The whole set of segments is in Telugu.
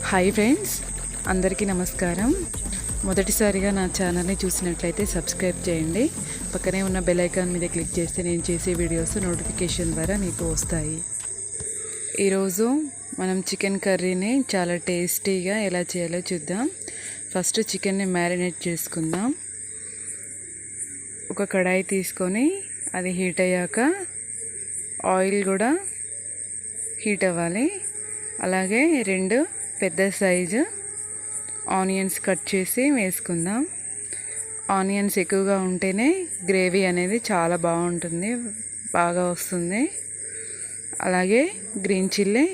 హాయ్ ఫ్రెండ్స్, అందరికీ నమస్కారం. మొదటిసారిగా నా ఛానల్ని చూసినట్లయితే సబ్స్క్రైబ్ చేయండి. పక్కనే ఉన్న బెల్ ఐకాన్ మీద క్లిక్ చేస్తే నేను చేసే వీడియోస్ నోటిఫికేషన్ ద్వారా మీకు వస్తాయి. ఈరోజు మనం చికెన్ కర్రీని చాలా టేస్టీగా ఎలా చేయాలో చూద్దాం. ఫస్ట్ చికెన్ని మ్యారినేట్ చేసుకుందాం. ఒక కడాయి తీసుకొని అది హీట్ అయ్యాక ఆయిల్ కూడా హీట్ అవ్వాలి. అలాగే 2 పెద్ద సైజు ఆనియన్స్ కట్ చేసి వేసుకుందాం. ఆనియన్స్ ఎక్కువగా ఉంటేనే గ్రేవీ అనేది చాలా బాగుంటుంది, బాగా వస్తుంది. అలాగే గ్రీన్ చిల్లీ,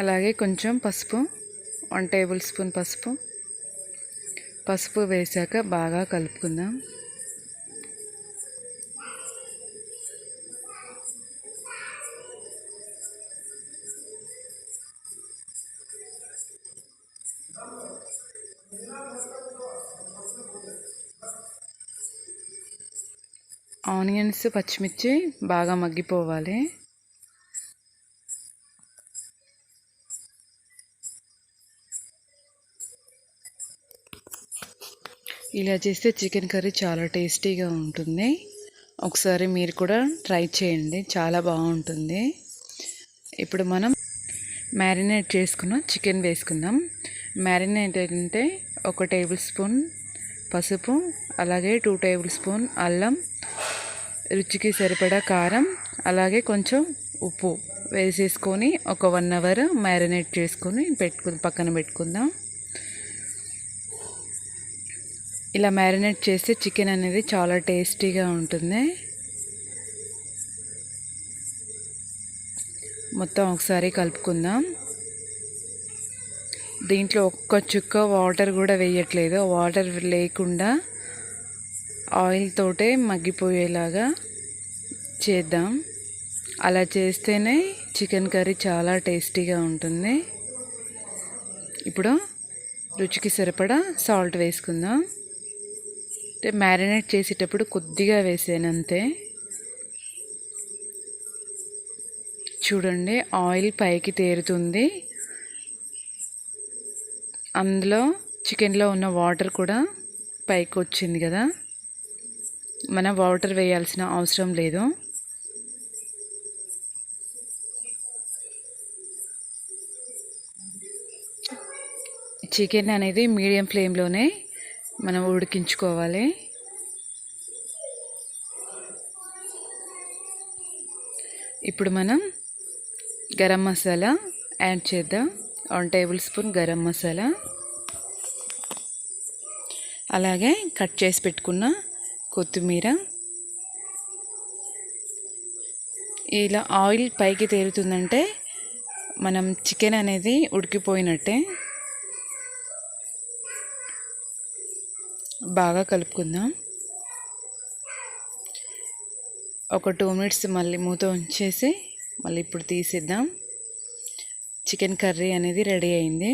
అలాగే కొంచెం పసుపు, 1 టేబుల్ స్పూన్ పసుపు వేసాక బాగా కలుపుకుందాం. ఆనియన్స్, పచ్చిమిర్చి బాగా మగ్గిపోవాలి. ఇలా చేస్తే చికెన్ కర్రీ చాలా టేస్టీగా ఉంటుంది. ఒకసారి మీరు కూడా ట్రై చేయండి, చాలా బాగుంటుంది. ఇప్పుడు మనం మ్యారినేట్ చేసుకున్న చికెన్ వేసుకుందాం. మ్యారినేట్ అంటే 1 టేబుల్ స్పూన్ పసుపు, అలాగే 2 టేబుల్ స్పూన్ అల్లం, రుచికి సరిపడా కారం, అలాగే కొంచెం ఉప్పు వేసేసుకొని ఒక 1 అవర్ మ్యారినేట్ చేసుకొని పక్కన పెట్టుకుందాం. ఇలా మ్యారినేట్ చేస్తే చికెన్ అనేది చాలా టేస్టీగా ఉంటుంది. మొత్తం ఒకసారి కలుపుకుందాం. దీంట్లో ఒక్క చుక్క వాటర్ కూడా వేయట్లేదు. వాటర్ లేకుండా ఆయిల్ తోటే మగ్గిపోయేలాగా చేద్దాం. అలా చేస్తేనే చికెన్ కర్రీ చాలా టేస్టీగా ఉంటుంది. ఇప్పుడు రుచికి సరిపడా సాల్ట్ వేసుకుందాం. మ్యారినేట్ చేసేటప్పుడు కొద్దిగా వేసాను అంతే. చూడండి, ఆయిల్ పైకి తేరుతుంది. అందులో చికెన్లో ఉన్న వాటర్ కూడా పైకి వచ్చింది కదా. మనం వాటర్ వేయాల్సిన అవసరం లేదు. చికెన్ అనేది మీడియం ఫ్లేమ్లోనే మనం ఉడికించుకోవాలి. ఇప్పుడు మనం గరం మసాలా యాడ్ చేద్దాం. 1 టేబుల్ స్పూన్ గరం మసాలా, అలాగే కట్ చేసి పెట్టుకున్న కొత్తిమీర. ఇలా ఆయిల్ పైకి తేలుతుందంటే మనం చికెన్ అనేది ఉడికిపోయినట్టే. బాగా కలుపుకుందాం. ఒక 2 మినిట్స్ మళ్ళీ మూత ఉంచేసి మళ్ళీ ఇప్పుడు తీసేద్దాం. చికెన్ కర్రీ అనేది రెడీ అయింది.